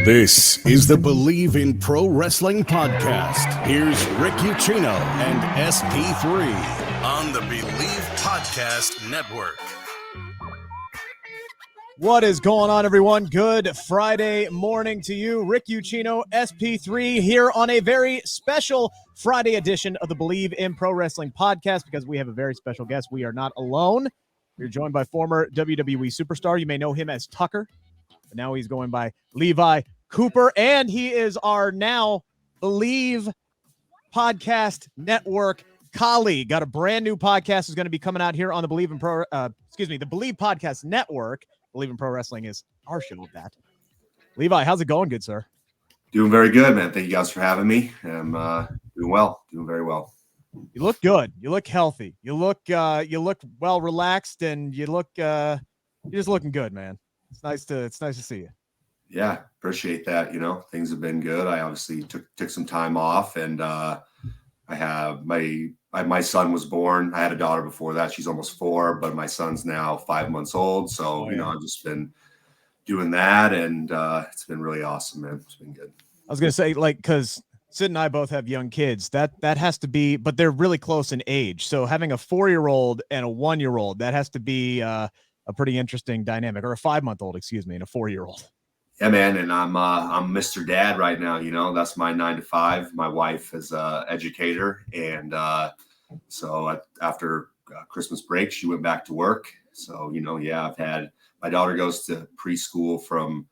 This is the Bleav in Pro Wrestling podcast. Here's Rick Ucchino and SP3 on the Bleav Podcast Network. What is going on, everyone? Good Friday morning to you. Rick Ucchino, SP3 here on a very special Friday edition of the Bleav in Pro Wrestling podcast because we have a very special guest. We are not alone. We're joined by former WWE Superstar. You may know him as Tucker, but now he's going by Levi Cooper, and he is our now Bleav Podcast Network colleague. Got a brand new podcast is going to be coming out here on the Bleav in Pro, the Bleav Podcast Network. Bleav in Pro Wrestling is our show of that. Levi, how's it going, good sir? Doing very good, man. Thank you guys for having me. I'm doing well, doing very well. You look good. You look healthy. You look well relaxed, and you're just looking good, man. It's nice to see you. Yeah, appreciate that. You know, things have been good. I obviously took some time off, and I have my son was born. I had a daughter before that. She's almost 4, but my son's now 5 months old. So, you know, I've just been doing that, and it's been really awesome, man. It's been good. I was going to say, like, because Sid and I both have young kids. That has to be, but they're really close in age. So having a 4-year-old and a 1-year-old, that has to be a pretty interesting dynamic, or a 5-month-old, excuse me, and a 4-year-old. Yeah, man, and I'm Mr. Dad right now. You know, that's my 9 to 5. My wife is a educator, and so after Christmas break, she went back to work. So you know, yeah, I've had my daughter goes to preschool from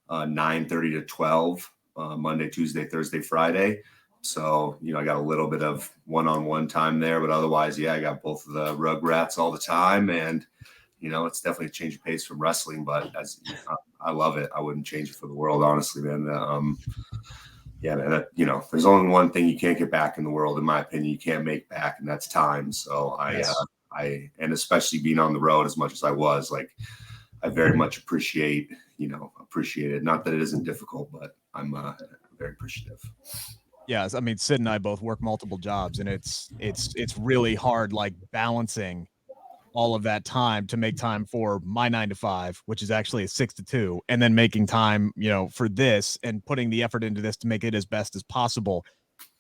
9:30 to 12 Monday, Tuesday, Thursday, Friday. So you know, I got a little bit of one-on-one time there, but otherwise, yeah, I got both of the Rugrats all the time, and you know, it's definitely a change of pace from wrestling, but as I love it. I wouldn't change it for the world, honestly, man. Yeah, man, you know, there's only one thing you can't get back in the world, in my opinion. You can't make back, and that's time. So and especially being on the road as much as I was, like, I very much appreciate it. Not that it isn't difficult, but I'm very appreciative. Yeah, I mean, Sid and I both work multiple jobs, and it's really hard, like, balancing all of that time to make time for my 9 to 5, which is actually a 6 to 2, and then making time, you know, for this and putting the effort into this to make it as best as possible.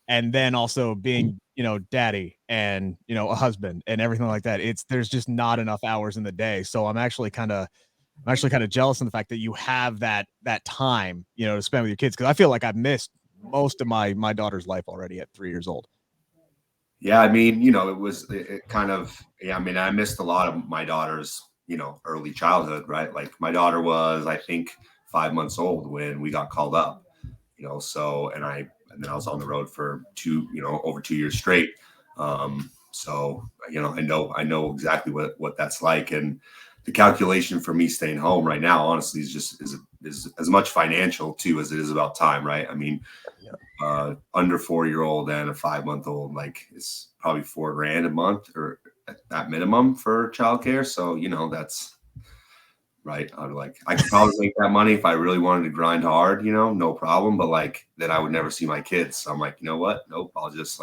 And then also being, you know, daddy and, you know, a husband and everything like that. There's just not enough hours in the day. So I'm actually kind of jealous in the fact that you have that time, you know, to spend with your kids. Cause I feel like I've missed most of my daughter's life already at 3 years old. Yeah, I mean, you know, I mean, I missed a lot of my daughter's, you know, early childhood, right? Like my daughter was, I think, 5 months old when we got called up, you know, so, and then I was on the road for over 2 years straight. So, you know, I know exactly what that's like. And the calculation for me staying home right now, honestly, is as much financial too, as it is about time. Right. I mean, under 4-year-old and a 5-month-old, like, it's probably $4,000 a month or at minimum for childcare. So, you know, that's right. I could probably make that money if I really wanted to grind hard, you know, no problem. But like, then I would never see my kids. So I'm like, you know what? Nope. I'll just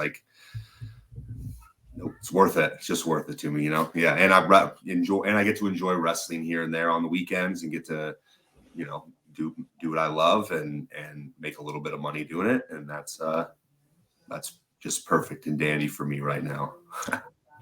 nope, it's worth it. It's just worth it to me, you know? Yeah. And I get to enjoy wrestling here and there on the weekends and get to, you know, do what I love and make a little bit of money doing it. And that's just perfect and dandy for me right now.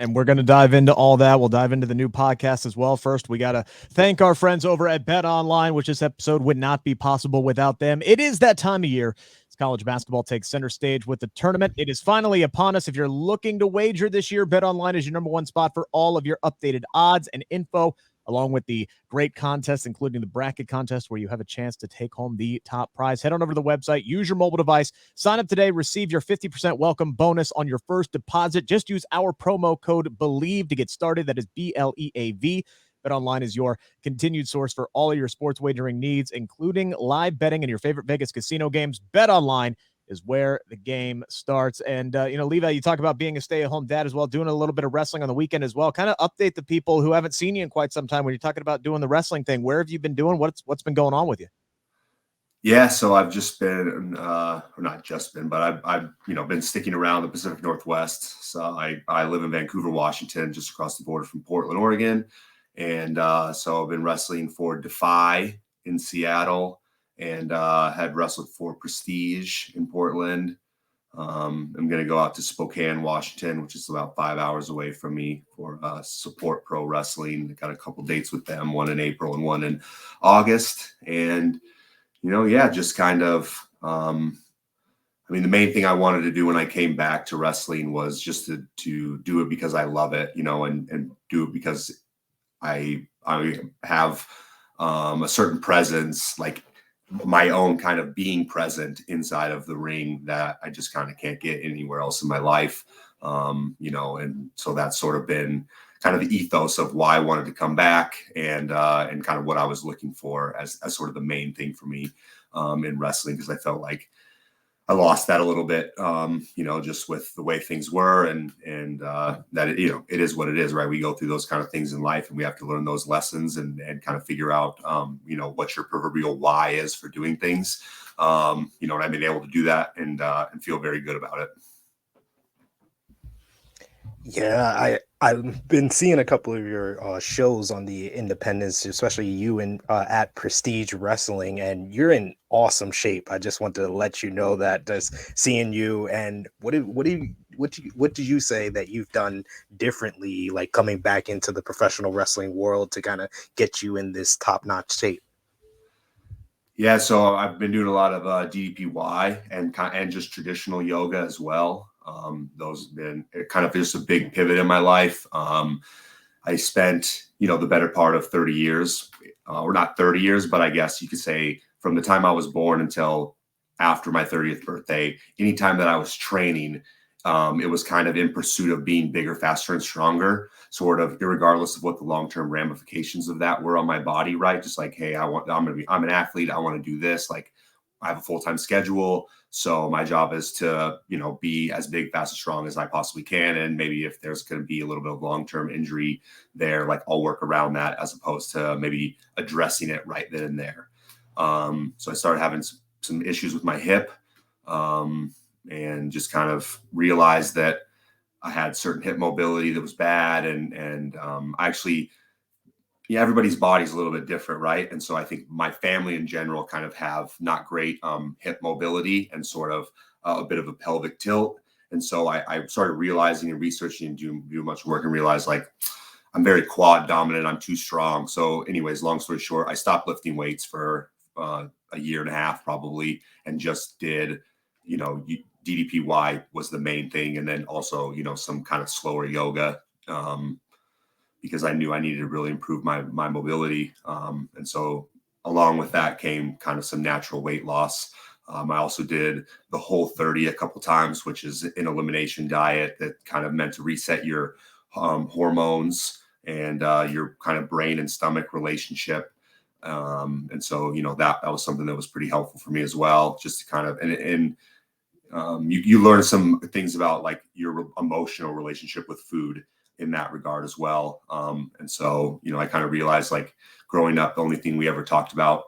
And we're going to dive into all that. We'll dive into the new podcast as well. First, we got to thank our friends over at Bet Online, which this episode would not be possible without them. It is that time of year. College basketball takes center stage with the tournament. It is finally upon us. If you're looking to wager this year, Bet Online is your number one spot for all of your updated odds and info, along with the great contests, including the bracket contest, where you have a chance to take home the top prize. Head on over to the website, use your mobile device, sign up today, receive your 50% welcome bonus on your first deposit. Just use our promo code Bleav to get started. That is BLEAV. BetOnline is your continued source for all of your sports wagering needs, including live betting and your favorite Vegas casino games. BetOnline is where the game starts. And, you know, Levi, you talk about being a stay-at-home dad as well, doing a little bit of wrestling on the weekend as well. Kind of update the people who haven't seen you in quite some time when you're talking about doing the wrestling thing. Where have you been doing? What's been going on with you? Yeah, so I've just been, or not just been, but I've been sticking around the Pacific Northwest. So I live in Vancouver, Washington, just across the border from Portland, Oregon. And so I've been wrestling for Defy in Seattle. and had wrestled for Prestige in Portland. I'm going to go out to Spokane, Washington, which is about 5 hours away from me, for Support Pro Wrestling. I got a couple dates with them, one in April and one in August. And, just kind of, the main thing I wanted to do when I came back to wrestling was just to do it because I love it, and do it because I have a certain presence, like my own kind of being present inside of the ring that I just kind of can't get anywhere else in my life. And so that's sort of been kind of the ethos of why I wanted to come back, and kind of what I was looking for as sort of the main thing for me in wrestling, because I felt like I lost that a little bit, just with the way things were, and that it is what it is, right? We go through those kind of things in life, and we have to learn those lessons and kind of figure out, what your proverbial why is for doing things. And I've been able to do that and feel very good about it. Yeah, I've been seeing a couple of your shows on the independents, especially you and at Prestige Wrestling, and you're in awesome shape. I just want to let you know that, just seeing you. And what do you say that you've done differently, like coming back into the professional wrestling world, to kind of get you in this top-notch shape? Yeah, so I've been doing a lot of DDPY and just traditional yoga as well. Those have been kind of just a big pivot in my life. I spent, the better part of 30 years, or not 30 years, but I guess you could say from the time I was born until after my 30th birthday, anytime that I was training, it was kind of in pursuit of being bigger, faster, and stronger, sort of regardless of what the long-term ramifications of that were on my body, right? Just like, hey, I'm an athlete. I want to do this. Like, I have a full-time schedule. So my job is to, be as big, fast, and strong as I possibly can. And maybe if there's going to be a little bit of long-term injury there, like I'll work around that, as opposed to maybe addressing it right then and there. So I started having some issues with my hip, and just kind of realized that I had certain hip mobility that was bad. And actually, everybody's body's a little bit different, right? And so I think my family in general kind of have not great hip mobility and sort of a bit of a pelvic tilt. And so I started realizing and researching and doing much work, and realized, like, I'm very quad dominant. I'm too strong. So anyways, long story short, I stopped lifting weights for a year and a half probably, and just did, DDPY was the main thing. And then also, some kind of slower yoga, because I knew I needed to really improve my mobility. And so along with that came kind of some natural weight loss. I also did the Whole30 a couple times, which is an elimination diet that kind of meant to reset your hormones and your kind of brain and stomach relationship. And so, that was something that was pretty helpful for me as well, just to kind of, you learn some things about, like, your emotional relationship with food in that regard as well. And so, I kind of realized, like, growing up, the only thing we ever talked about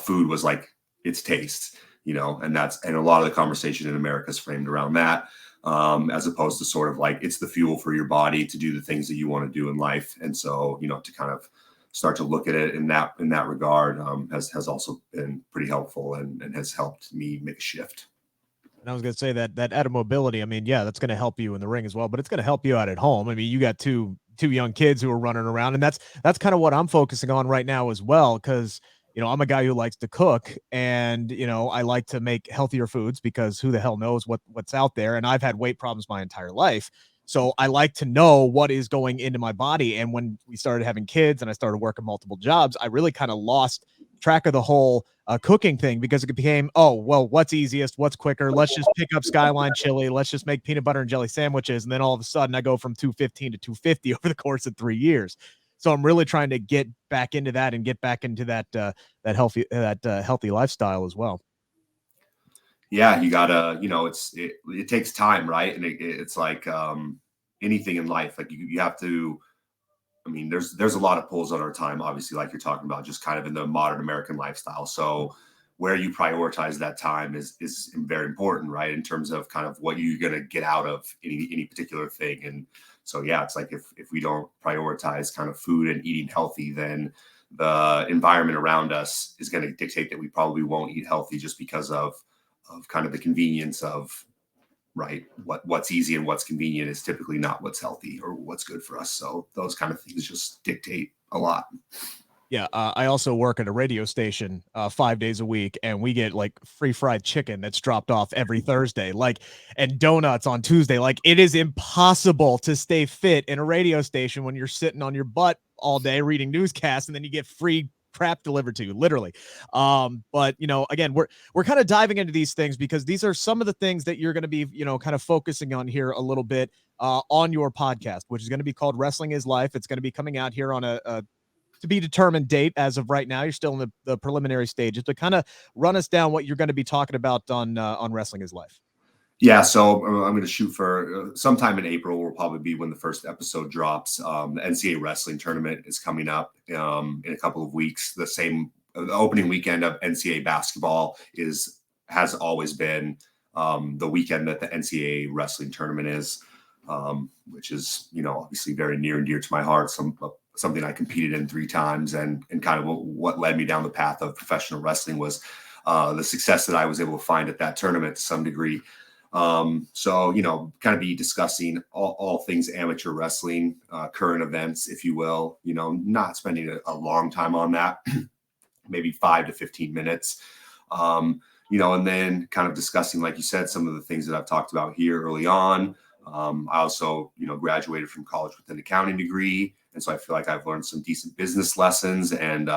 food was, like, its taste, and a lot of the conversation in America is framed around that, as opposed to sort of like, it's the fuel for your body to do the things that you want to do in life. And so, to kind of start to look at it in that regard, has also been pretty helpful, and has helped me make a shift. And I was going to say that added mobility, that's going to help you in the ring as well, but it's going to help you out at home. You got two young kids who are running around, and that's kind of what I'm focusing on right now as well. Cause I'm a guy who likes to cook, and, I like to make healthier foods, because who the hell knows what's out there. And I've had weight problems my entire life. So I like to know what is going into my body. And when we started having kids and I started working multiple jobs, I really kind of lost track of the whole cooking thing, because it became, oh, well, what's easiest, what's quicker? Let's just pick up Skyline chili. Let's just make peanut butter and jelly sandwiches. And then all of a sudden I go from 215 to 250 over the course of 3 years. So I'm really trying to get back into that and get back into that healthy lifestyle as well. Yeah, you gotta, it takes time, right? And it's like anything in life, like you have to. There's a lot of pulls on our time, obviously, like you're talking about, just kind of in the modern American lifestyle. So where you prioritize that time is very important, right? In terms of kind of what you're gonna get out of any particular thing. And so, yeah, it's like if we don't prioritize kind of food and eating healthy, then the environment around us is going to dictate that we probably won't eat healthy just because of kind of the convenience of, right, what's easy and what's convenient is typically not what's healthy or what's good for us. So those kind of things just dictate a lot. Yeah, I also work at a radio station 5 days a week, and we get like free fried chicken that's dropped off every Thursday, like, and donuts on Tuesday. Like, it is impossible to stay fit in a radio station when you're sitting on your butt all day reading newscasts, and then you get free crap delivered to you, literally. But you know, again, we're kind of diving into these things because these are some of the things that you're going to be, you know, kind of focusing on here a little bit on your podcast, which is going to be called Wrestling is Life. It's going to be coming out here on a to be determined date. As of right now, you're still in the preliminary stages, but kind of run us down what you're going to be talking about on Wrestling is Life. Yeah, so I'm going to shoot for sometime in April will probably be when the first episode drops. The NCAA wrestling tournament is coming up in a couple of weeks. The opening weekend of NCAA basketball has always been the weekend that the NCAA wrestling tournament is, which is, you know, obviously very near and dear to my heart. Something I competed in 3 times, and kind of what led me down the path of professional wrestling was the success that I was able to find at that tournament to some degree. So, you know, kind of be discussing all things amateur wrestling, current events, if you will, you know, not spending a long time on that, maybe 5 to 15 minutes, you know, and then kind of discussing, like you said, some of the things that I've talked about here early on. I also, you know, graduated from college with an accounting degree. And so I feel like I've learned some decent business lessons and,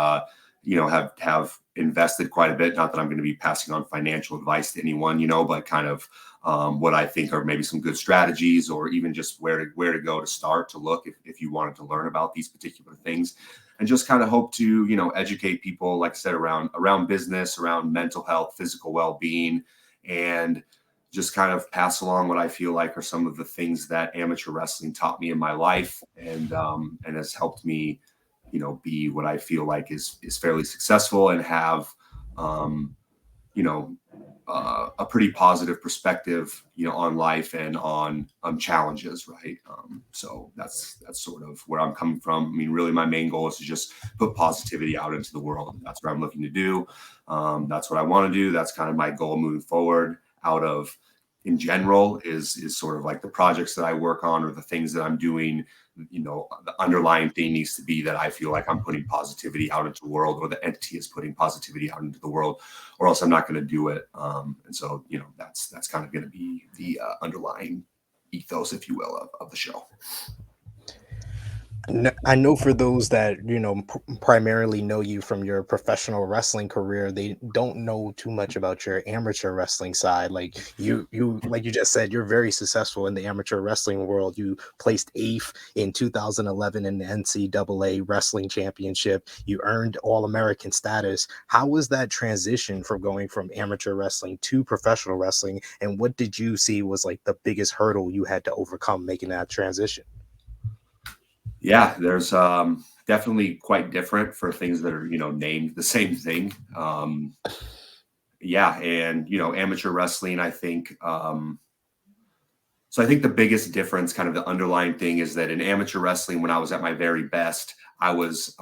you know, have invested quite a bit. Not that I'm going to be passing on financial advice to anyone, you know, but kind of what I think are maybe some good strategies, or even just where to go to start to look if you wanted to learn about these particular things, and just kind of hope to, you know, educate people, like I said, around business, around mental health, physical well-being, and just kind of pass along what I feel like are some of the things that amateur wrestling taught me in my life, and has helped me, you know, be what I feel like is fairly successful and have, you know, a pretty positive perspective, you know, on life and on challenges, right? So that's sort of where I'm coming from. I mean, really, my main goal is to just put positivity out into the world. That's what I'm looking to do. That's what I want to do. That's kind of my goal moving forward. Out of, in general, is sort of like the projects that I work on or the things that I'm doing. You know, the underlying thing needs to be that I feel like I'm putting positivity out into the world, or the entity is putting positivity out into the world, or else I'm not going to do it. And so, you know, that's kind of going to be the underlying ethos, if you will, of the show. I know for those that, you know, primarily know you from your professional wrestling career, they don't know too much about your amateur wrestling side. Like you like you just said, you're very successful in the amateur wrestling world. You placed 8th in 2011 in the NCAA wrestling championship. You earned All-American status. How was that transition from going from amateur wrestling to professional wrestling? And what did you see was like the biggest hurdle you had to overcome making that transition? Yeah, there's definitely quite different for things that are, you know, named the same thing. Yeah, and, you know, amateur wrestling, I think. So I think the biggest difference, kind of the underlying thing, is that in amateur wrestling, when I was at my very best, I was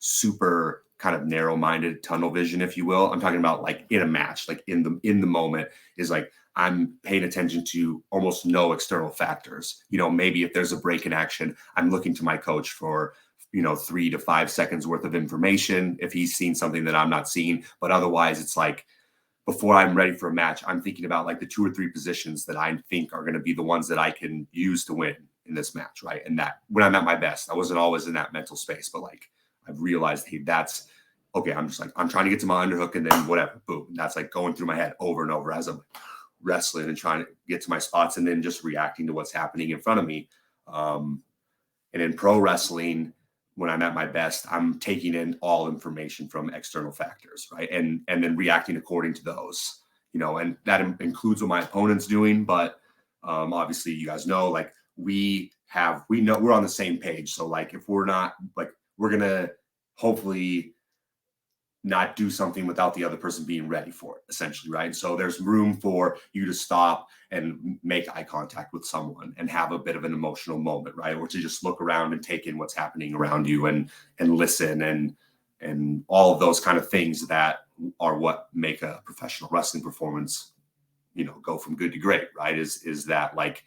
super kind of narrow-minded, tunnel vision, if you will. I'm talking about like in a match, like in the moment, is like I'm paying attention to almost no external factors. You know, maybe if there's a break in action, I'm looking to my coach for, you know, 3 to 5 seconds worth of information if he's seen something that I'm not seeing. But otherwise, it's like before I'm ready for a match, I'm thinking about like the 2 or 3 positions that I think are going to be the ones that I can use to win in this match, right? And that when I'm at my best, I wasn't always in that mental space, but like I've realized, hey, that's okay. I'm just like, I'm trying to get to my underhook, and then whatever, boom. And that's like going through my head over and over as I'm wrestling and trying to get to my spots, and then just reacting to what's happening in front of me. And in pro wrestling, when I'm at my best, I'm taking in all information from external factors, right? And then reacting according to those, you know, and that includes what my opponent's doing. But obviously, you guys know, like we know we're on the same page. So like if we're not, like, we're going to hopefully not do something without the other person being ready for it, essentially, right? So there's room for you to stop and make eye contact with someone and have a bit of an emotional moment, right? Or to just look around and take in what's happening around you and listen and all of those kind of things that are what make a professional wrestling performance, go from good to great, right? Is that like,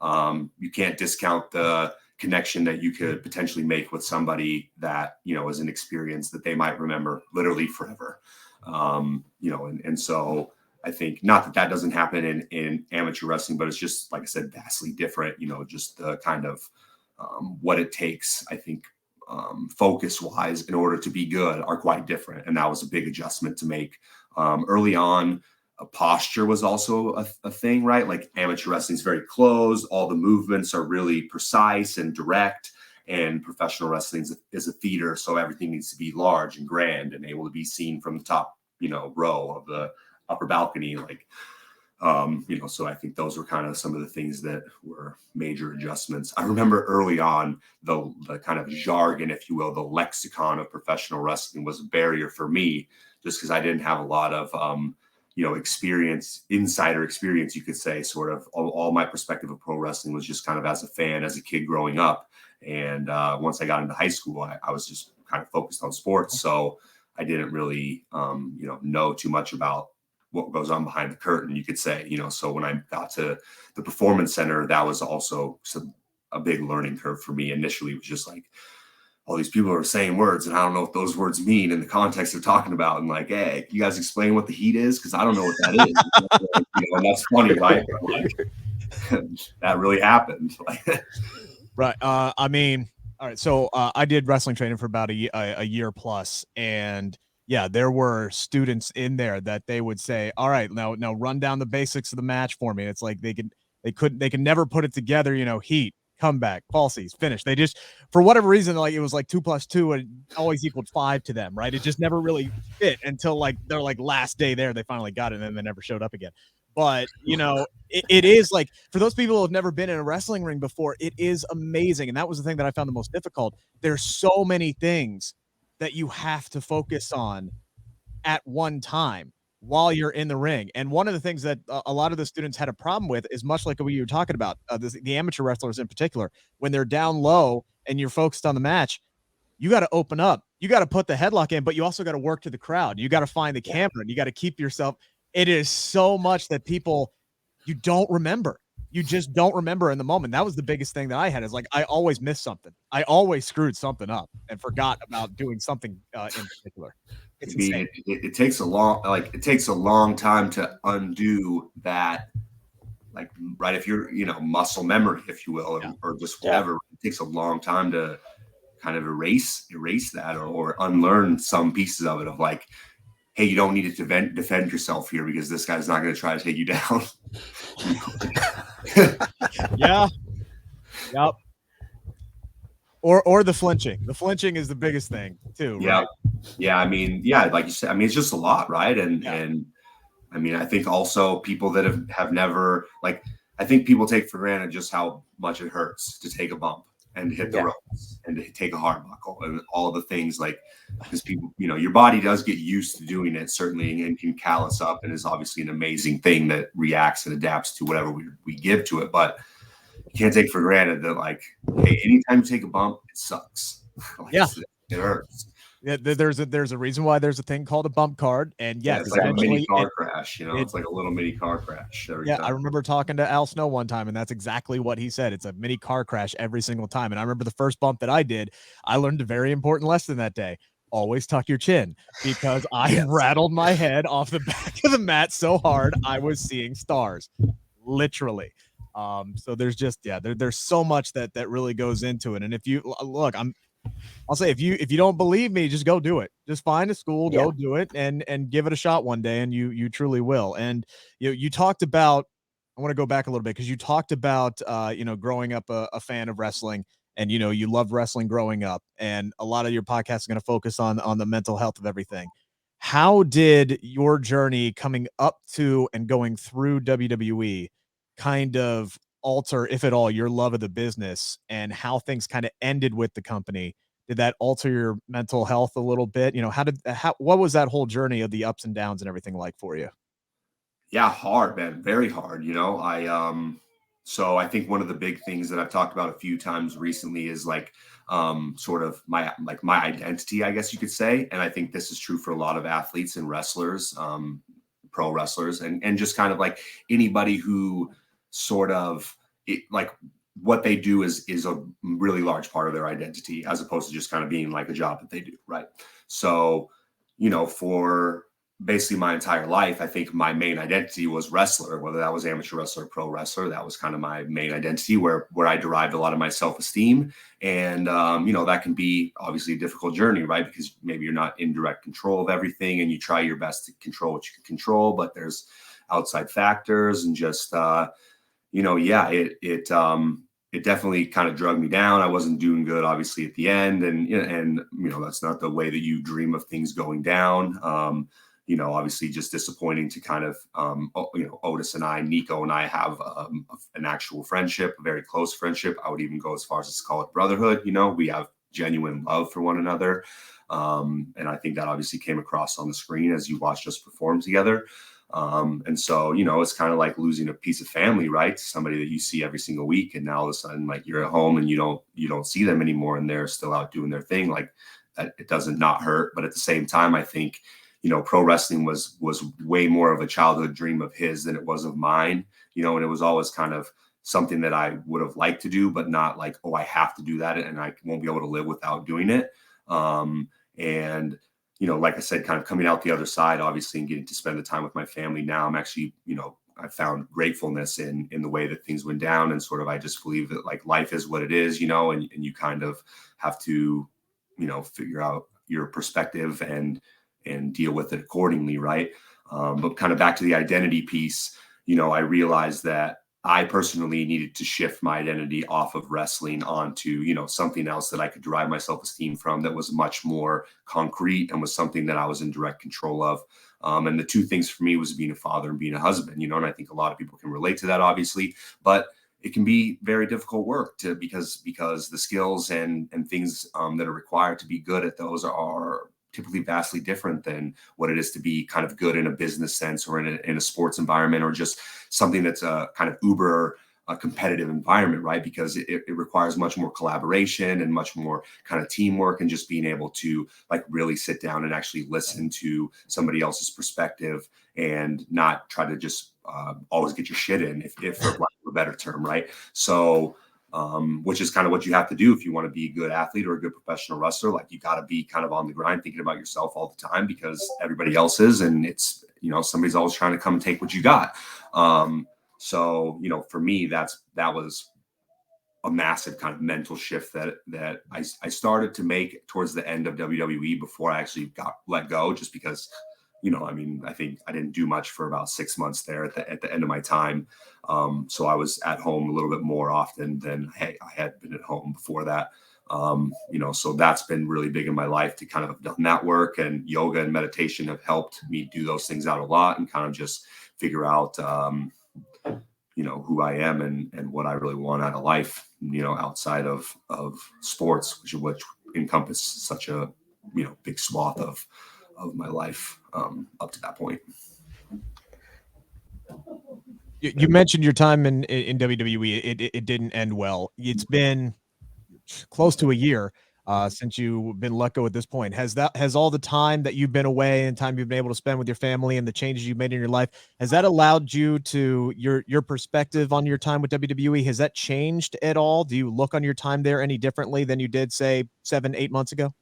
you can't discount the connection that you could potentially make with somebody that, is an experience that they might remember literally forever. And so I think not that doesn't happen in amateur wrestling, but it's just, like I said, vastly different, just the kind of what it takes, I think, focus wise in order to be good are quite different. And that was a big adjustment to make early on. Posture was also a thing, right? Like amateur wrestling is very closed. All the movements are really precise and direct, and professional wrestling is a theater. So everything needs to be large and grand and able to be seen from the top, row of the upper balcony. So I think those were kind of some of the things that were major adjustments. I remember early on the kind of jargon, if you will, the lexicon of professional wrestling was a barrier for me, just because I didn't have a lot of, experience, insider experience, you could say. Sort of all my perspective of pro wrestling was just kind of as a fan, as a kid growing up. And once I got into high school, I was just kind of focused on sports. So I didn't really, know too much about what goes on behind the curtain, you could say. So when I got to the performance center, that was also a big learning curve for me. Initially, it was just like, all these people are saying words and I don't know what those words mean in the context they're talking about. And like, hey, you guys explain what the heat is? Because I don't know what that is. And that's funny, right? That really happened. Right. All right. So I did wrestling training for about a year plus, and yeah, there were students in there that they would say, all right, now run down the basics of the match for me. It's like they could never put it together, heat, comeback, falsies, finish. They just, for whatever reason, like it was like 2 + 2 and always equaled 5 to them, right? It just never really fit until like their like last day there, they finally got it, and then they never showed up again. But it is like, for those people who have never been in a wrestling ring before, it is amazing. And that was the thing that I found the most difficult. There's so many things that you have to focus on at one time while you're in the ring. And one of the things that a lot of the students had a problem with is much like what you were talking about, the amateur wrestlers in particular, when they're down low and you're focused on the match, you got to open up, you got to put the headlock in, but you also got to work to the crowd. You got to find the camera and you got to keep yourself. It is so much that you don't remember. You just don't remember in the moment. That was the biggest thing that I had, is like, I always missed something. I always screwed something up and forgot about doing something in particular. It's insane. It takes a long time to undo that. Like, right. If you're, muscle memory, if you will, or just whatever, it takes a long time to kind of erase that or unlearn some pieces of it, of like, hey, you don't need to defend yourself here because this guy's not going to try to take you down. Yeah. Yep. Or the flinching. The flinching is the biggest thing too. Yeah. Right? Yeah. Like you said, it's just a lot, right? And I think also people that have never, like, I think people take for granted just how much it hurts to take a bump and hit the ropes and to take a hard buckle and all the things, like, because people, your body does get used to doing it, certainly, and can callous up, and is obviously an amazing thing that reacts and adapts to whatever we give to it. But you can't take for granted that, like, hey, anytime you take a bump, it sucks. It hurts. Yeah, there's a reason why there's a thing called a bump card, and it's like a mini car crash. It's like a little mini car crash. I remember talking to Al Snow one time, and that's exactly what he said. It's a mini car crash every single time. And I remember the first bump that I did, I learned a very important lesson that day. Always tuck your chin, because I rattled my head off the back of the mat so hard I was seeing stars, literally. So there's just there's so much that really goes into it. And if you look, I'll say, if you don't believe me, just go do it. Just find a school, go do it, and give it a shot one day, and you truly will. And you talked about, I want to go back a little bit, because you talked about growing up a fan of wrestling, and you loved wrestling growing up, and a lot of your podcast is going to focus on the mental health of everything. How did your journey coming up to and going through WWE kind of alter, if at all, your love of the business, and how things kind of ended with the company? Did that alter your mental health a little bit? What was that whole journey of the ups and downs and everything like for you? Yeah, hard, man. Very hard. So I think one of the big things that I've talked about a few times recently is like sort of my identity, I guess you could say. And I think this is true for a lot of athletes and wrestlers, pro wrestlers, and just kind of like anybody who sort of like what they do is a really large part of their identity, as opposed to just kind of being like a job that they do, right? So, for basically my entire life, I think my main identity was wrestler, whether that was amateur wrestler, pro wrestler. That was kind of my main identity, where I derived a lot of my self-esteem. And, that can be obviously a difficult journey, right? Because maybe you're not in direct control of everything and you try your best to control what you can control, but there's outside factors and just, it definitely kind of drug me down. I wasn't doing good, obviously, at the end. And that's not the way that you dream of things going down. Obviously just disappointing to kind of, Otis and Nico and I have an actual friendship, a very close friendship. I would even go as far as to call it brotherhood. We have genuine love for one another. And I think that obviously came across on the screen as you watched us perform together. And so, it's kind of like losing a piece of family, right? Somebody that you see every single week. And now all of a sudden, like, you're at home and you don't see them anymore and they're still out doing their thing. Like, that, it doesn't not hurt. But at the same time, I think, pro wrestling was way more of a childhood dream of his than it was of mine, and it was always kind of something that I would have liked to do, but not like, oh, I have to do that and I won't be able to live without doing it. And like I said, kind of coming out the other side, obviously, and getting to spend the time with my family now, I'm actually, I found gratefulness in the way that things went down. And sort of, I just believe that like life is what it is, and you kind of have to, figure out your perspective and deal with it accordingly. Right. But kind of back to the identity piece, I realized that I personally needed to shift my identity off of wrestling onto, something else that I could derive my self-esteem from that was much more concrete and was something that I was in direct control of. And the two things for me was being a father and being a husband, and I think a lot of people can relate to that, obviously, but it can be very difficult work because the skills and things that are required to be good at those are typically vastly different than what it is to be kind of good in a business sense or in a sports environment, or just something that's a kind of uber competitive environment, right? Because it requires much more collaboration and much more kind of teamwork, and just being able to like really sit down and actually listen to somebody else's perspective and not try to just always get your shit in, if for lack of a better term, right? So which is kind of what you have to do if you want to be a good athlete or a good professional wrestler. Like, you got to be kind of on the grind, thinking about yourself all the time, because everybody else is, and it's, somebody's always trying to come and take what you got. So, for me, that was a massive kind of mental shift that I started to make towards the end of WWE before I actually got let go, just because, I think I didn't do much for about 6 months there at the end of my time. So I was at home a little bit more often than I had been at home before that. So that's been really big in my life to kind of have done that work, and yoga and meditation have helped me do those things out a lot and kind of just figure out, who I am and what I really want out of life, outside of sports, which encompass such a, big swath of my life up to that point. You mentioned your time in WWE. It didn't end well. It's been close to a year since you've been let go at this point. Has all the time that you've been away and time you've been able to spend with your family and the changes you've made in your life, has that allowed you to your perspective on your time with WWE? Has that changed at all? Do you look on your time there any differently than you did, say, 7-8 months ago?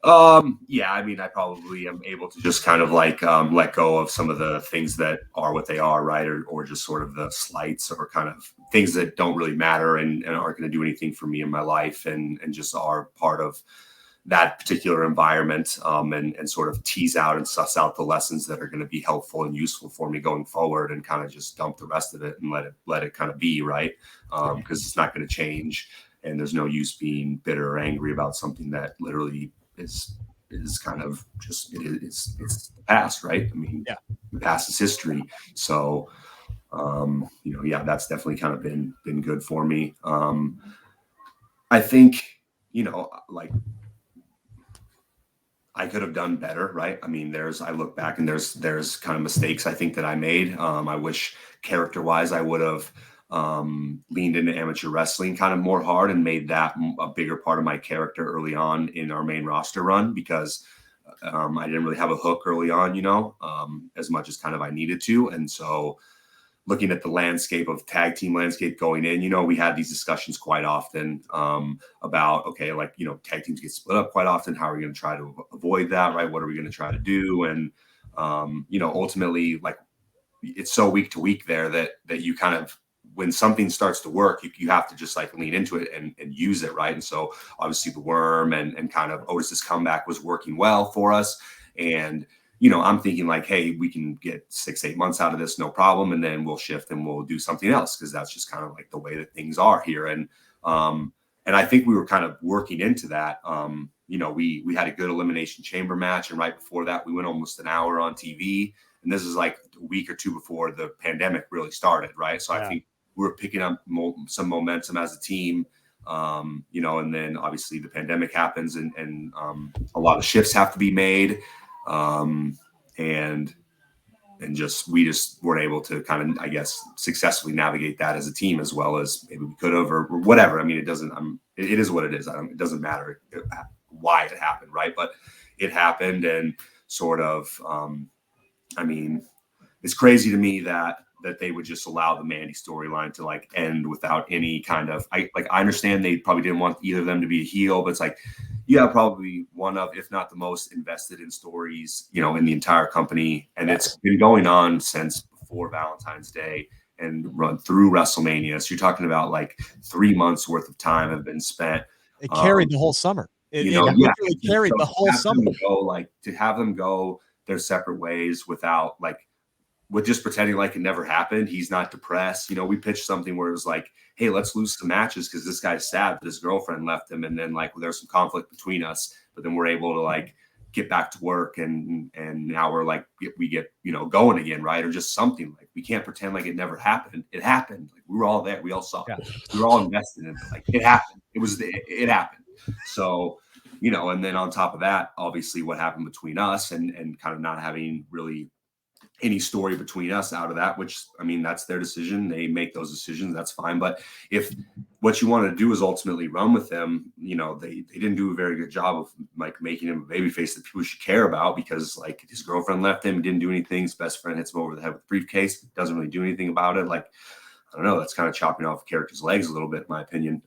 Yeah, I probably am able to just kind of like let go of some of the things that are what they are, right? Or just sort of the slights or kind of things that don't really matter and aren't going to do anything for me in my life, and just are part of that particular environment, and sort of tease out and suss out the lessons that are going to be helpful and useful for me going forward, and kind of just dump the rest of it and let it kind of be, right? Because it's not going to change, and there's no use being bitter or angry about something that literally is kind of just it's the past, right? Yeah. The past is history. So that's definitely kind of been good for me. I think like I could have done better, right? I look back and there's kind of mistakes I think that I made. I wish character-wise I would have leaned into amateur wrestling kind of more hard and made that a bigger part of my character early on in our main roster run, because I didn't really have a hook early on, as much as kind of I needed to. And so looking at the landscape of tag team landscape going in, we had these discussions quite often about, okay, like, tag teams get split up quite often. How are we going to try to avoid that? Right. What are we going to try to do? And, ultimately, like, it's so week to week there that you kind of, when something starts to work, you have to just like lean into it and use it. Right. And so obviously the worm and kind of Otis's comeback was working well for us. And, I'm thinking like, hey, we can get 6-8 months out of this, no problem. And then we'll shift and we'll do something else, because that's just kind of like the way that things are here. And I think we were kind of working into that. We had a good elimination chamber match. And right before that, we went almost an hour on TV. And this is like a week or two before the pandemic really started. Right. So I think we were picking up some momentum as a team, and then obviously the pandemic happens and a lot of shifts have to be made. And we just weren't able to kind of, I guess, successfully navigate that as a team as well as maybe we could have, or whatever. I mean, it is what it is. It doesn't matter why it happened. Right. But it happened, and sort of, it's crazy to me that they would just allow the Mandy storyline to like end without any kind of, I understand they probably didn't want either of them to be a heel, but it's like, probably one of, if not the most invested in stories, in the entire company. And it's been going on since before Valentine's Day and run through WrestleMania. So you're talking about like 3 months worth of time have been spent. It carried the whole summer. It literally carried the whole summer. To have them go their separate ways without with just pretending like it never happened. He's not depressed. We pitched something where it was like, hey, let's lose some matches because this guy's sad that his girlfriend left him. And then there's some conflict between us, but then we're able to get back to work. And now we're we get, going again. Right. Or just something we can't pretend like it never happened. It happened. We were all there. We all saw it. We were all invested in it. It happened. It happened. So, and then on top of that, obviously what happened between us and kind of not having really any story between us out of that, which, that's their decision. They make those decisions. That's fine. But if what you want to do is ultimately run with them, they didn't do a very good job of making him a babyface that people should care about, because his girlfriend left him, didn't do anything. His best friend hits him over the head with a briefcase, doesn't really do anything about it. I don't know, that's kind of chopping off a character's legs a little bit, in my opinion.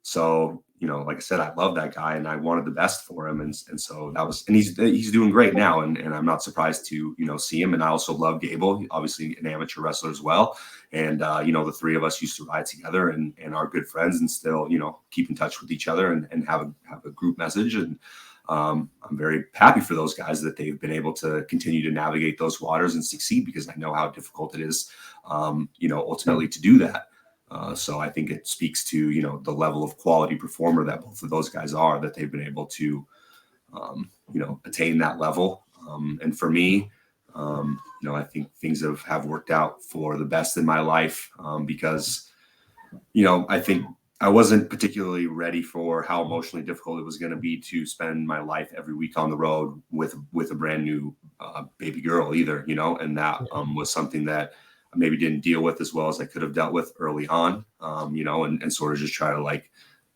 So, like I said, I love that guy and I wanted the best for him. And so that was, and he's doing great now. And I'm not surprised to, see him. And I also love Gable, obviously an amateur wrestler as well. And, the three of us used to ride together and are good friends and still, keep in touch with each other and have a group message. And I'm very happy for those guys that they've been able to continue to navigate those waters and succeed, because I know how difficult it is, ultimately to do that. So I think it speaks to, the level of quality performer that both of those guys are, that they've been able to, attain that level. And for me, I think things have worked out for the best in my life, because, I think I wasn't particularly ready for how emotionally difficult it was going to be to spend my life every week on the road with a brand new baby girl either, and that was something that I maybe didn't deal with as well as I could have dealt with early on, and sort of just try to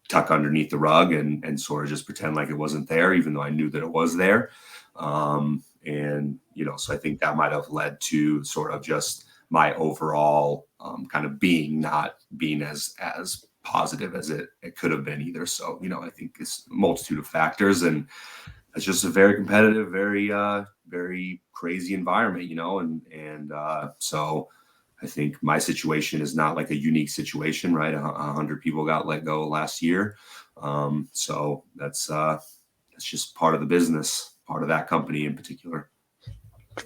tuck underneath the rug and sort of just pretend like it wasn't there, even though I knew that it was there. So I think that might have led to sort of just my overall kind of not being as positive as it could have been either. So, I think it's a multitude of factors, and it's just a very competitive, very, very crazy environment, so I think my situation is not a unique situation, right? 100 people got let go last year. So that's just part of the business, part of that company in particular.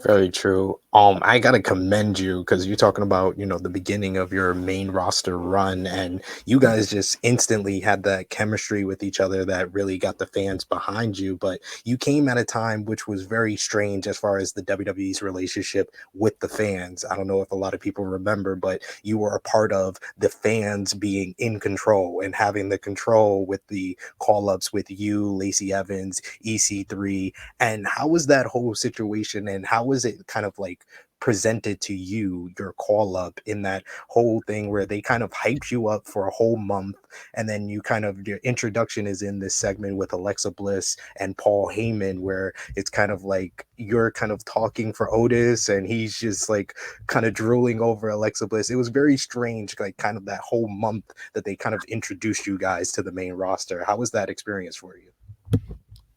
Very true. I gotta commend you, because you're talking about, the beginning of your main roster run, and you guys just instantly had that chemistry with each other that really got the fans behind you. But you came at a time which was very strange as far as the WWE's relationship with the fans. I don't know if a lot of people remember, but you were a part of the fans being in control and having the control with the call-ups with you, Lacey Evans, EC3. And how was that whole situation, and how how was it kind of like presented to you, your call up in that whole thing where they kind of hyped you up for a whole month, and then you kind of, your introduction is in this segment with Alexa Bliss and Paul Heyman, where it's kind of like you're kind of talking for Otis and he's just like kind of drooling over Alexa Bliss. It was very strange, like kind of that whole month that they kind of introduced you guys to the main roster. How was that experience for you?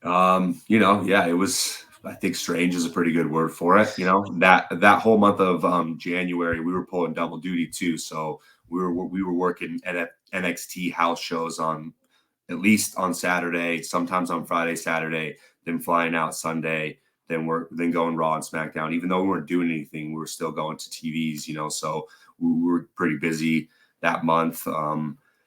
Yeah, it was, I think strange is a pretty good word for it. That whole month of January, we were pulling double duty too. So we were working at NXT house shows on, at least on Saturday, sometimes on Friday, Saturday, then flying out Sunday, then going Raw and SmackDown. Even though we weren't doing anything, we were still going to TVs, so we were pretty busy that month.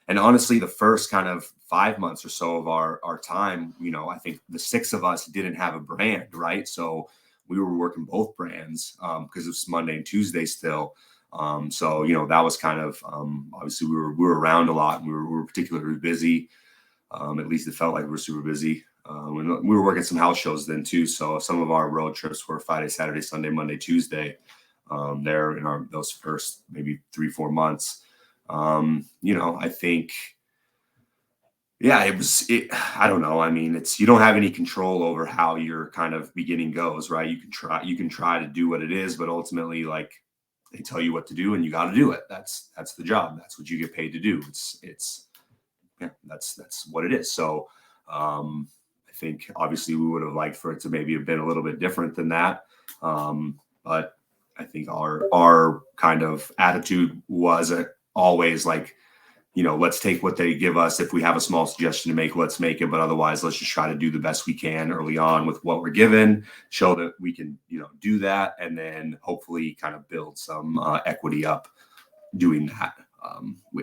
And honestly, the first kind of 5 months or so of our time, I think the 6 of us didn't have a brand, right? So we were working both brands because it was Monday and Tuesday still. That was kind of obviously we were around a lot, and we were particularly busy. At least it felt like we were super busy. We were working some house shows then too. So some of our road trips were Friday, Saturday, Sunday, Monday, Tuesday. There in those first maybe 3-4 months. I think, yeah, I don't know. I mean, you don't have any control over how your kind of beginning goes, right? You can try to do what it is, but ultimately, like, they tell you what to do and you got to do it. That's the job. That's what you get paid to do. That's what it is. So, I think obviously we would have liked for it to maybe have been a little bit different than that. But I think our kind of attitude was always like, let's take what they give us. If we have a small suggestion to make, let's make it. But otherwise, let's just try to do the best we can early on with what we're given, show that we can, do that, and then hopefully kind of build some equity up doing that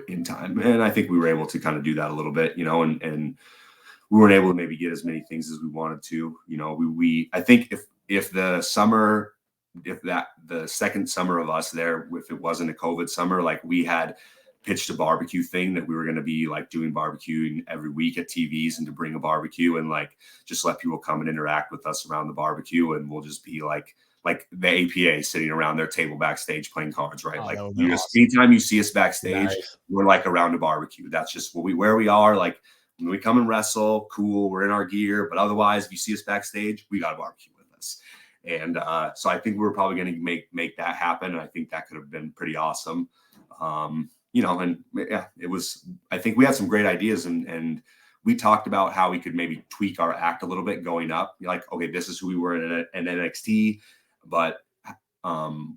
in time. And I think we were able to kind of do that a little bit, and we weren't able to maybe get as many things as we wanted to. I think if the second summer of us there, if it wasn't a COVID summer, like we had pitched a barbecue thing that we were going to be like doing barbecuing every week at TVs, and to bring a barbecue and like just let people come and interact with us around the barbecue. And we'll just be like the APA sitting around their table backstage playing cards, right? Awesome. Anytime you see us backstage, nice. We're like around a barbecue. That's just where we are. Like when we come and wrestle, cool, we're in our gear. But otherwise, if you see us backstage, we got a barbecue with us. And so I think we're probably going to make that happen. And I think that could have been pretty awesome. And yeah, it was, I think we had some great ideas, and we talked about how we could maybe tweak our act a little bit going up. Like, okay, this is who we were in NXT, but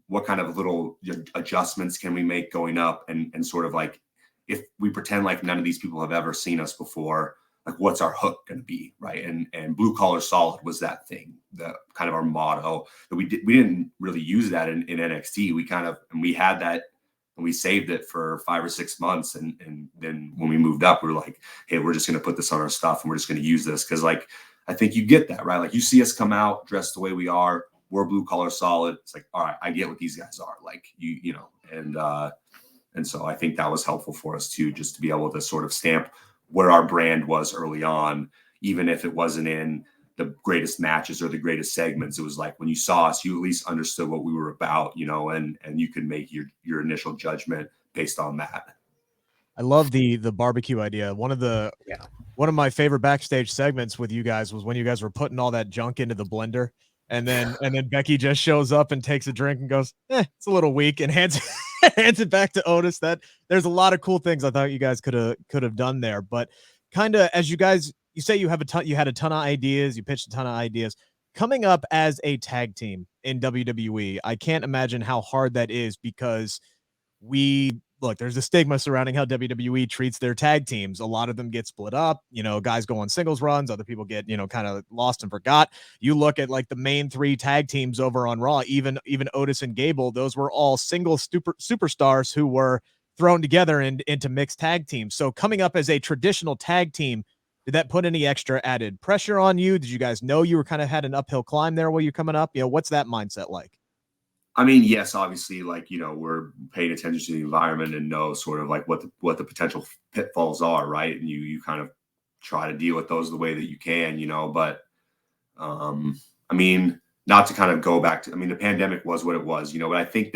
what kind of little adjustments can we make going up, and sort of like, if we pretend like none of these people have ever seen us before, like what's our hook going to be, right? And blue collar solid was that thing, the kind of our motto that we didn't really use that in NXT. We had that, and we saved it for 5 or 6 months. And then when we moved up, we were like, hey, we're just going to put this on our stuff, and we're just going to use this. Cause like, I think you get that, right? Like you see us come out dressed the way we are, we're blue collar solid. It's like, all right, I get what these guys are like, and so I think that was helpful for us too, just to be able to sort of stamp where our brand was early on, even if it wasn't in the greatest matches or the greatest segments. It was like when you saw us, you at least understood what we were about, and you can make your initial judgment based on that. I love the barbecue idea. One of my favorite backstage segments with you guys was when you guys were putting all that junk into the blender, and then Becky just shows up and takes a drink and goes, it's a little weak, and hands it back to Otis. That there's a lot of cool things I thought you guys could have done there. But kind of as you say you had a ton of ideas, you pitched a ton of ideas. Coming up as a tag team in WWE, I can't imagine how hard that is, because there's a stigma surrounding how WWE treats their tag teams. A lot of them get split up, guys go on singles runs, other people get, kind of lost and forgot. You look at like the main 3 tag teams over on Raw, even Otis and Gable, those were all single superstars who were thrown together into mixed tag teams. So coming up as a traditional tag team, did that put any extra added pressure on you? Did you guys know you were kind of had an uphill climb there while you're coming up? What's that mindset like? I mean, yes, obviously, like, we're paying attention to the environment and know sort of like what the potential pitfalls are, right? And you kind of try to deal with those the way that you can, but I mean, not to kind of go back to, I mean, the pandemic was what it was, you know, but I think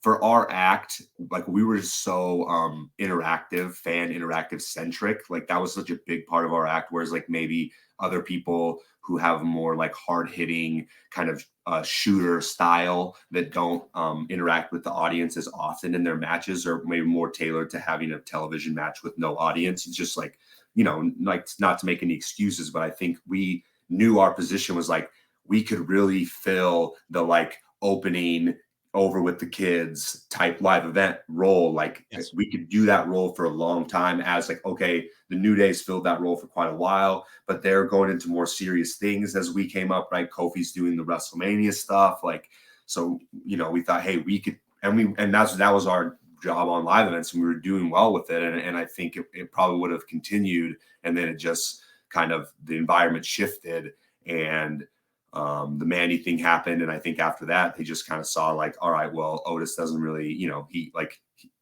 for our act, like we were so fan interactive centric. Like that was such a big part of our act. Whereas like maybe other people who have more like hard hitting kind of shooter style that don't interact with the audience as often in their matches, or maybe more tailored to having a television match with no audience. It's just like, you know, like not to make any excuses, but I think we knew our position was like, we could really fill the like opening over with the kids type live event role. Like Yes. we could do that role for a long time as like, okay, the New Day's filled that role for quite a while, but they're going into more serious things as we came up, right? Kofi's doing the WrestleMania stuff. Like, so, you know, we thought, hey, we could, and that was our job on live events, and we were doing well with it. And I think it probably would have continued. And then it just kind of, the environment shifted, and the Mandy thing happened. And I think after that, they just kind of saw like, all right, well, Otis doesn't really, you know,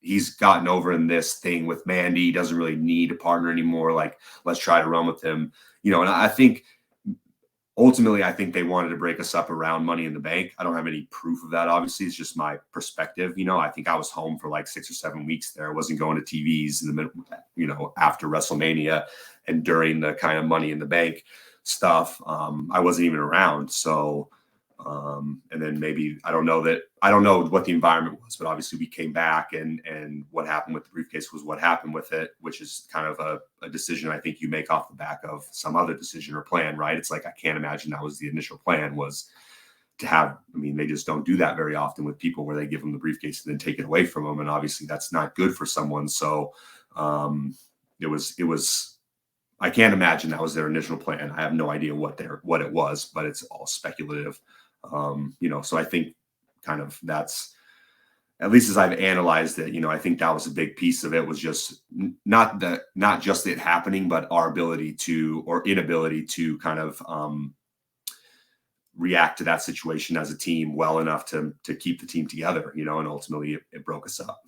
he's gotten over in this thing with Mandy. He doesn't really need a partner anymore. Like, let's try to run with him, you know. And I think ultimately, I think they wanted to break us up around Money in the Bank. I don't have any proof of that. Obviously, it's just my perspective. You know, I think I was home for like 6 or 7 weeks there. I wasn't going to TVs in the middle, you know, after WrestleMania and during the kind of Money in the Bank stuff. I wasn't even around. So, and then maybe, I don't know what the environment was, but obviously we came back, and what happened with the briefcase was what happened with it, which is kind of a decision I think you make off the back of some other decision or plan, right? It's like, I can't imagine that was the initial plan, was to have, I mean, they just don't do that very often with people, where they give them the briefcase and then take it away from them. And obviously that's not good for someone. So, it was, I can't imagine that was their initial plan. I have no idea what it was, but it's all speculative. You know, so I think kind of that's, at least as I've analyzed it, you know, I think that was a big piece of it, was just not just it happening, but our ability to, or inability to kind of react to that situation as a team well enough to keep the team together, you know, and ultimately it broke us up.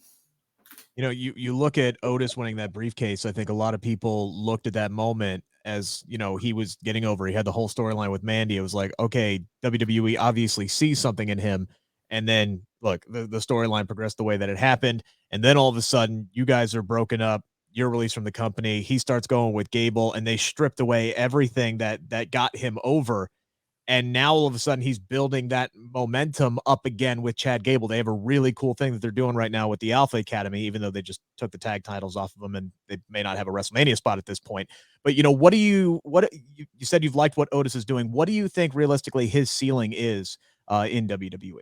You know, you look at Otis winning that briefcase. I think a lot of people looked at that moment as, you know, he was getting over. He had the whole storyline with Mandy. It was like, okay, WWE obviously sees something in him. And then look, the storyline progressed the way that it happened. And then all of a sudden, you guys are broken up. You're released from the company. He starts going with Gable, and they stripped away everything that got him over. And now all of a sudden he's building that momentum up again with Chad Gable. They have a really cool thing that they're doing right now with the Alpha Academy, even though they just took the tag titles off of them and they may not have a WrestleMania spot at this point. But, you know, you said you've liked what Otis is doing. What do you think realistically his ceiling is in WWE?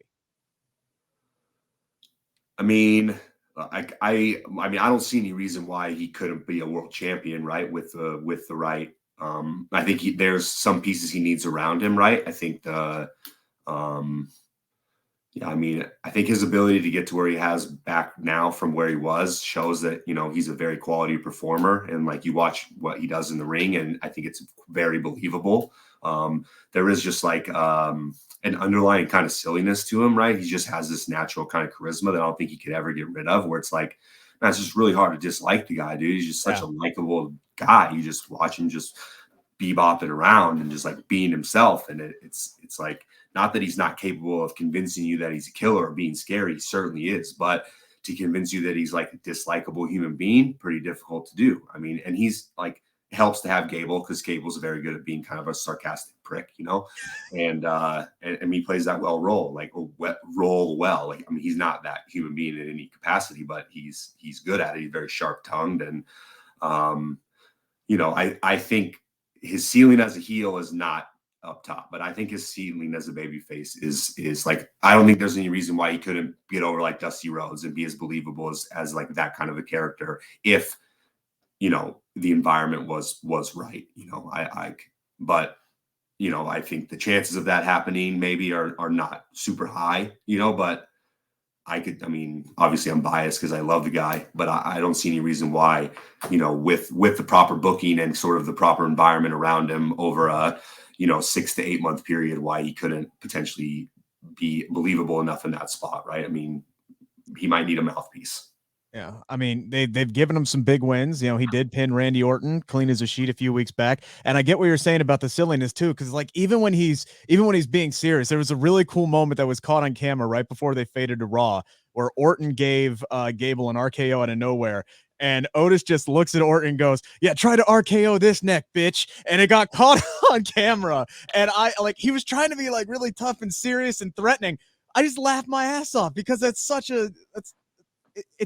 I mean, I mean, I don't see any reason why he couldn't be a world champion, right? With the right, I think there's some pieces he needs around him, right? I think yeah, I mean, I think his ability to get to where he has back now from where he was shows that, you know, he's a very quality performer, and like you watch what he does in the ring, and I think it's very believable. There is just like an underlying kind of silliness to him, right? He just has this natural kind of charisma that I don't think he could ever get rid of, where it's like, man, it's just really hard to dislike the guy, dude. He's just such a likable guy. You just watch him just bebopping around and just like being himself. And it's like, not that he's not capable of convincing you that he's a killer or being scary. He certainly is. But to convince you that he's like a dislikable human being, pretty difficult to do. I mean, and he's like, it helps to have Gable, because Gable's very good at being kind of a sarcastic prick, you know, and he plays that well well. Like, I mean, he's not that human being in any capacity, but he's good at it. He's very sharp tongued. And, you know, I think his ceiling as a heel is not up top, but I think his ceiling as a babyface is like, I don't think there's any reason why he couldn't get over like Dusty Rhodes and be as believable as like that kind of a character, if, you know, the environment was right, you know. But, you know, I think the chances of that happening maybe are not super high, you know, but I mean, obviously I'm biased because I love the guy, but I don't see any reason why, you know, with the proper booking and sort of the proper environment around him over a, you know, 6 to 8 month period, why he couldn't potentially be believable enough in that spot, right? I mean, he might need a mouthpiece. Yeah, I mean they've given him some big wins. You know, he did pin Randy Orton clean as a sheet a few weeks back, and I get what you're saying about the silliness too, because like even when he's being serious, there was a really cool moment that was caught on camera right before they faded to Raw, where Orton gave Gable an RKO out of nowhere. And Otis just looks at Orton and goes, "Yeah, try to RKO this neck, bitch." And it got caught on camera. And I like he was trying to be like really tough and serious and threatening. I just laughed my ass off because it's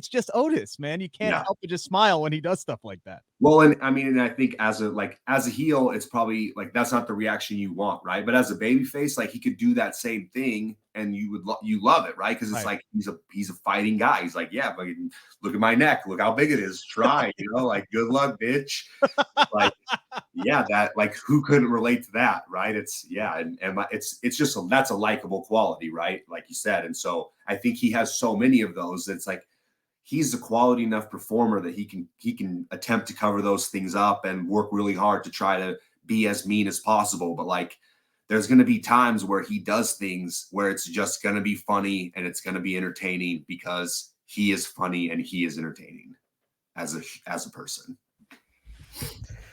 just Otis, man. You can't Yeah. help but just smile when he does stuff like that. Well, and I mean, and I think as a heel, it's probably like that's not the reaction you want, right? But as a babyface, like he could do that same thing, and you love it, right? Because it's Right. like he's a fighting guy. He's like, yeah, but look at my neck, look how big it is. Try, like good luck, bitch. Like, yeah, that like who couldn't relate to that, right? It's it's just that's a likable quality, right? Like you said, and so I think he has so many of those. It's like he's a quality enough performer that he can attempt to cover those things up and work really hard to try to be as mean as possible. But like, there's going to be times where he does things where it's just going to be funny and it's going to be entertaining because he is funny and he is entertaining as a person.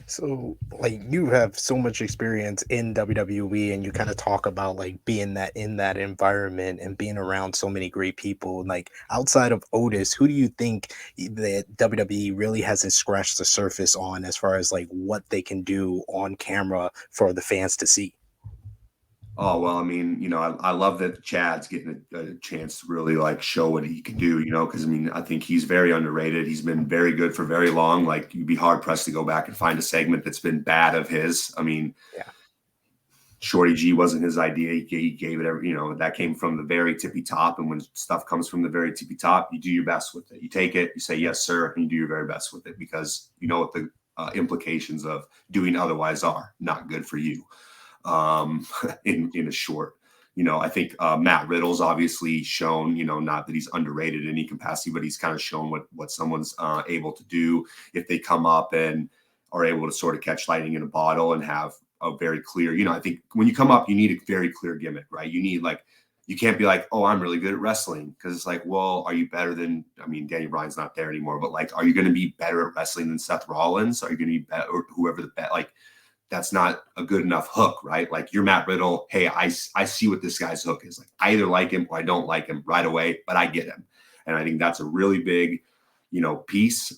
So, like, you have so much experience in WWE, and you kind of talk about like being that in that environment and being around so many great people. Like, outside of Otis, who do you think that WWE really hasn't scratched the surface on as far as like what they can do on camera for the fans to see? Oh, well, I mean, I love that Chad's getting a chance to really like show what he can do, because I mean, I think he's very underrated. He's been very good for very long. Like you'd be hard pressed to go back and find a segment that's been bad of his. I mean, Yeah. Shorty G wasn't his idea. He gave it every, that came from the very tippy top. And when stuff comes from the very tippy top, you do your best with it. You take it, you say, yes, sir. And you do your very best with it because you know what the implications of doing otherwise are. Not good for you. In a short, I think Matt Riddle's obviously shown, not that he's underrated in any capacity, but he's kind of shown what someone's able to do if they come up and are able to sort of catch lightning in a bottle and have a very clear, I think when you come up, you need a very clear gimmick, right? You need you can't be like, oh, I'm really good at wrestling. Because it's like, well, are you better than, Daniel Bryan's not there anymore, but like, are you going to be better at wrestling than Seth Rollins? Are you going to be better or whoever that's not a good enough hook, right? Like you're Matt Riddle. Hey, I see what this guy's hook is. Like I either like him or I don't like him right away, but I get him. And I think that's a really big, piece.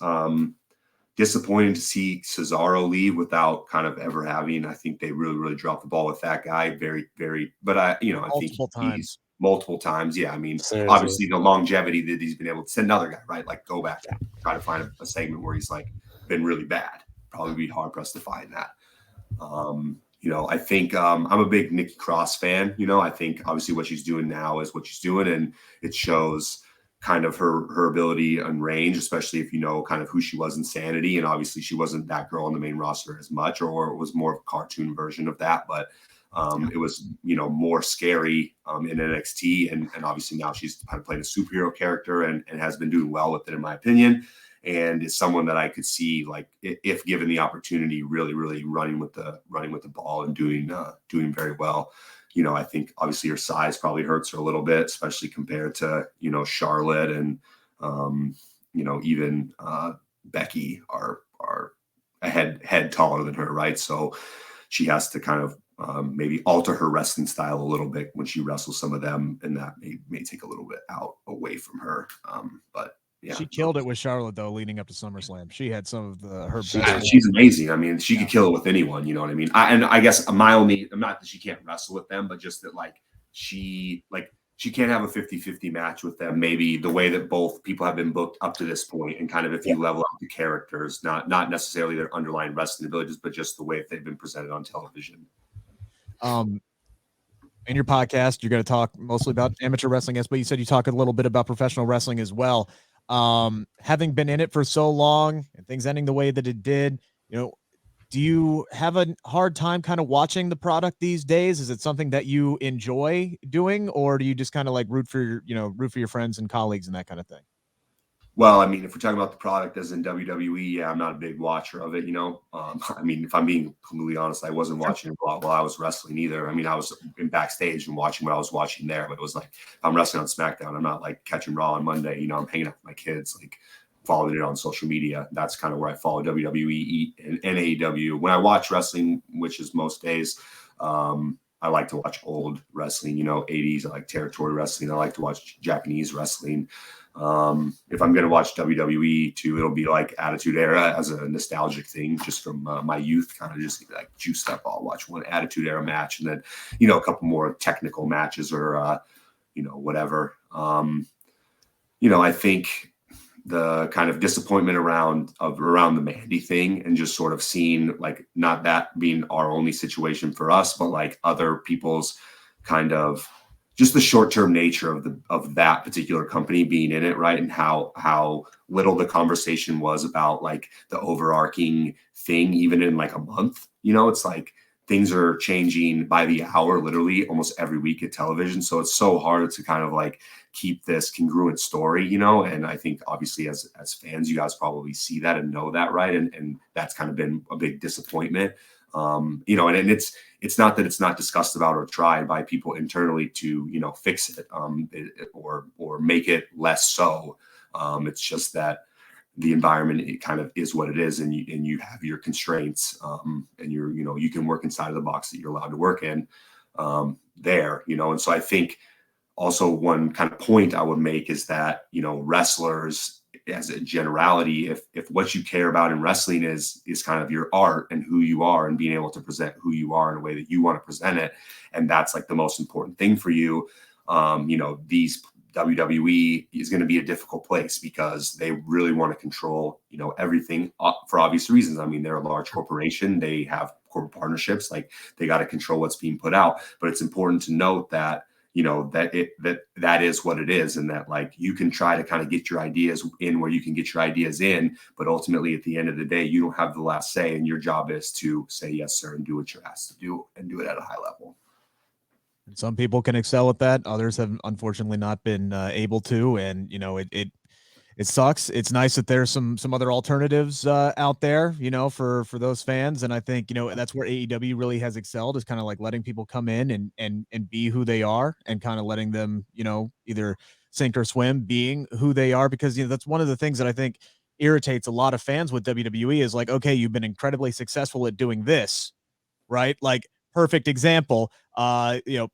Disappointing to see Cesaro leave without kind of ever having. I think they really, really dropped the ball with that guy. Very, very. But I think he's multiple times. Yeah, I mean, Seriously. Obviously the longevity that he's been able to send another guy, right? Like go back, try to find a segment where he's like been really bad. Probably be hard pressed to find that. I think I'm a big Nikki Cross fan. I think obviously what she's doing now is what she's doing, and it shows kind of her ability and range, especially if you know kind of who she was in Sanity. And obviously she wasn't that girl on the main roster as much, or it was more of a cartoon version of that. But it was, more scary in NXT. And obviously now she's kind of playing a superhero character and has been doing well with it, in my opinion. And is someone that I could see, like, if given the opportunity, really, really running with the ball and doing very well. I think obviously her size probably hurts her a little bit, especially compared to Charlotte and even Becky are a head taller than her, right? So she has to kind of maybe alter her wrestling style a little bit when she wrestles some of them, and that may take a little bit away from her. But yeah, she killed it with Charlotte though, leading up to SummerSlam. She had some of her best. She's amazing. I mean, she could kill it with anyone. You know what I mean? I guess my only, not that she can't wrestle with them, but just that she can't have a 50-50 match with them. Maybe the way that both people have been booked up to this point, and kind of if you level up the characters, not necessarily their underlying wrestling abilities, but just the way that they've been presented on television. In your podcast, you're going to talk mostly about amateur wrestling, yes, but you said you talk a little bit about professional wrestling as well. Having been in it for so long and things ending the way that it did, do you have a hard time kind of watching the product these days? Is it something that you enjoy doing, or do you just kind of like root for your friends and colleagues and that kind of thing? Well, I mean, if we're talking about the product as in WWE, yeah, I'm not a big watcher of it, I mean, if I'm being completely honest, I wasn't watching it while I was wrestling either. I mean, I was in backstage and watching what I was watching there, but it was like, if I'm wrestling on SmackDown, I'm not like catching Raw on Monday, I'm hanging out with my kids. Like, followed it on social media. That's kind of where I follow WWE and AEW. When I watch wrestling, which is most days, I like to watch old wrestling, 80s. I like territory wrestling. I like to watch Japanese wrestling. If I'm going to watch WWE too, it'll be like Attitude Era as a nostalgic thing, just from my youth, kind of just like juiced up. I'll watch one Attitude Era match and then, a couple more technical matches or, whatever. I think the kind of disappointment around the Mandy thing and just sort of seeing like not that being our only situation for us, but like other people's kind of just the short-term nature of that particular company being in it, right? And how little the conversation was about like the overarching thing, even in like a month. It's like things are changing by the hour, literally almost every week at television. So it's so hard to kind of like keep this congruent story, and I think obviously as fans, you guys probably see that and know that, right? And that's kind of been a big disappointment. And it's not that it's not discussed about or tried by people internally to, fix it, or make it less so. It's just that the environment, it kind of is what it is. And you have your constraints, and you can work inside of the box that you're allowed to work in, there, and so I think also one kind of point I would make is that, wrestlers as a generality, if what you care about in wrestling is kind of your art and who you are and being able to present who you are in a way that you want to present it, and that's like the most important thing for you, these WWE is going to be a difficult place because they really want to control, everything, for obvious reasons. I mean, they're a large corporation. They have corporate partnerships. Like they got to control what's being put out, but it's important to note that, that is what it is. And that like, you can try to kind of get your ideas in where you can get your ideas in, but ultimately at the end of the day, you don't have the last say, and your job is to say, yes, sir, and do what you're asked to do and do it at a high level. And some people can excel at that. Others have unfortunately not been able to. And, it sucks. It's nice that there's some other alternatives out there, for those fans. And I think, that's where AEW really has excelled, is kind of like letting people come in and be who they are, and kind of letting them, either sink or swim being who they are. Because, that's one of the things that I think irritates a lot of fans with WWE is like, okay, you've been incredibly successful at doing this, right? Like, perfect example,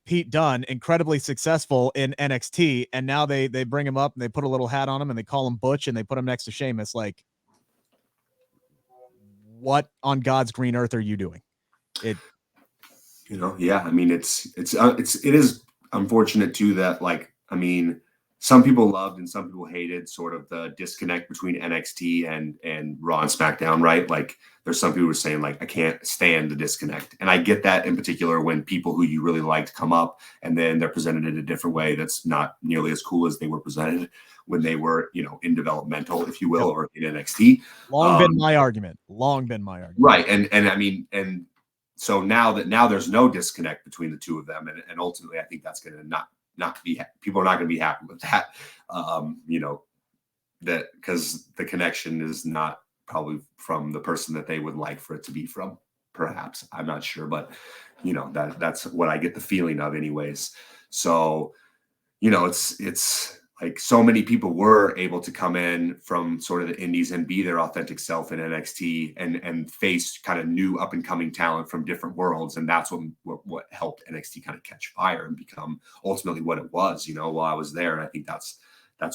Pete Dunne, incredibly successful in NXT, and now they bring him up and they put a little hat on him and they call him Butch and they put him next to Sheamus. Like, what on God's green earth are you doing? Yeah, I mean, it is unfortunate too that, like, I mean, some people loved and some people hated sort of the disconnect between NXT and Raw and SmackDown, right? Like there's some people who are saying like, I can't stand the disconnect. And I get that in particular when people who you really liked come up and then they're presented in a different way that's not nearly as cool as they were presented when they were, in developmental, if you will, or in NXT. Long been my argument. Right. And I mean, and so now there's no disconnect between the two of them. And ultimately, I think that's going to not be, people are not going to be happy with that, that because the connection is not probably from the person that they would like for it to be from, perhaps. I'm not sure, but that's what I get the feeling of anyways. So, it's like so many people were able to come in from sort of the indies and be their authentic self in NXT and face kind of new up and coming talent from different worlds. And that's what helped NXT kind of catch fire and become ultimately what it was, while I was there. And I think that's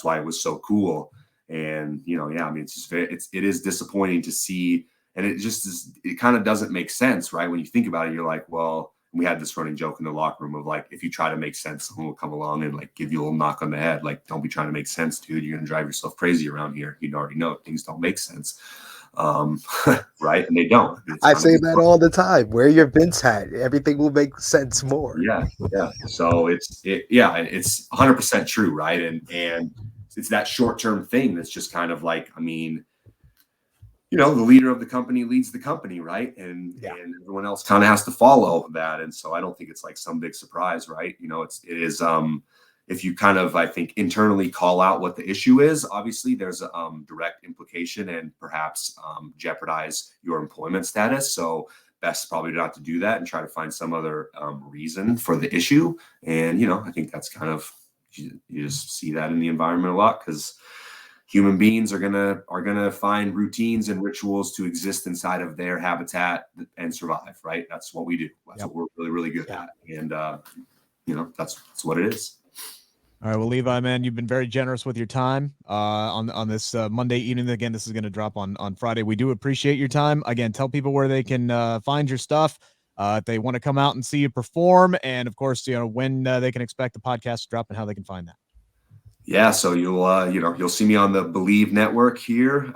why it was so cool. And, I mean, it is disappointing to see, and it kind of doesn't make sense, right? When you think about it, you're like, well, we had this running joke in the locker room of like, if you try to make sense, someone will come along and like give you a little knock on the head. Like, don't be trying to make sense, dude. You're going to drive yourself crazy around here. You already know things don't make sense. Right. And they don't. I say that all the time. Wear your Vince hat. Everything will make sense more. Yeah. Yeah. So it's 100% true. Right. And it's that short-term thing that's just kind of like, I mean, the leader of the company leads the company, right? And everyone else kind of has to follow that. And so I don't think it's like some big surprise, right? It is if you kind of, I think, internally call out what the issue is, obviously there's a direct implication and perhaps jeopardize your employment status. So best probably not to do that and try to find some other reason for the issue. And, I think that's kind of, you just see that in the environment a lot because, human beings are gonna find routines and rituals to exist inside of their habitat and survive. Right? That's what we do. That's what we're really, really good at. And that's what it is. All right, well, Levi, man, you've been very generous with your time on this Monday evening. Again, this is going to drop on Friday. We do appreciate your time. Again, tell people where they can find your stuff if they want to come out and see you perform, and of course, when they can expect the podcast to drop and how they can find that. Yeah, so you'll see me on the Bleav network here.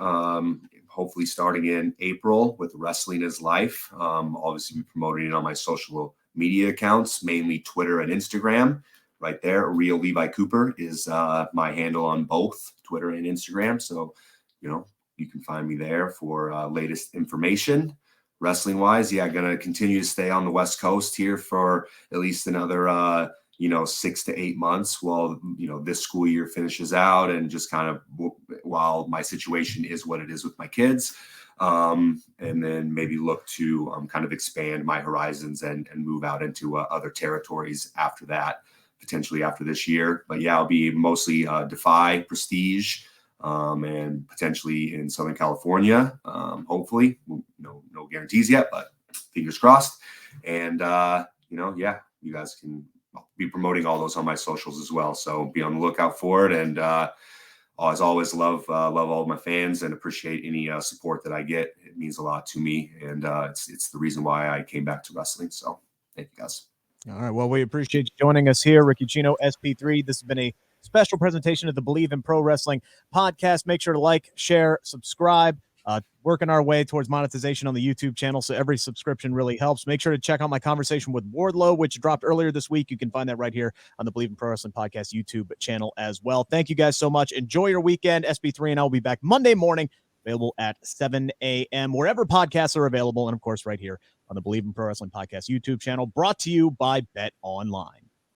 Hopefully starting in April with Wrestling is Life. Obviously be promoting it on my social media accounts, mainly Twitter and Instagram. Right there, Real Levi Cooper is my handle on both Twitter and Instagram. So, you can find me there for latest information. Wrestling wise, gonna continue to stay on the West Coast here for at least another 6 to 8 months while this school year finishes out, and just kind of while my situation is what it is with my kids. And then maybe look to kind of expand my horizons and move out into other territories after that. Potentially after this year, but I'll be mostly Defy, Prestige, and potentially in Southern California. Hopefully, no guarantees yet, but fingers crossed. And you guys can be promoting all those on my socials as well. So be on the lookout for it. And as always, love all of my fans and appreciate any support that I get. It means a lot to me, and it's the reason why I came back to wrestling. So thank you guys. All right. Well, we appreciate you joining us here, Ucchino SP3. This has been a special presentation of the Bleav in Pro Wrestling podcast. Make sure to like, share, subscribe. Working our way towards monetization on the YouTube channel, so every subscription really helps. Make sure to check out my conversation with Wardlow, which dropped earlier this week. You can find that right here on the Bleav in Pro Wrestling podcast YouTube channel as well. Thank you guys so much. Enjoy your weekend. SP3 and I will be back Monday morning, available at 7 a.m. wherever podcasts are available, and of course right here on the Bleav in Pro Wrestling podcast YouTube channel, brought to you by Bet Online.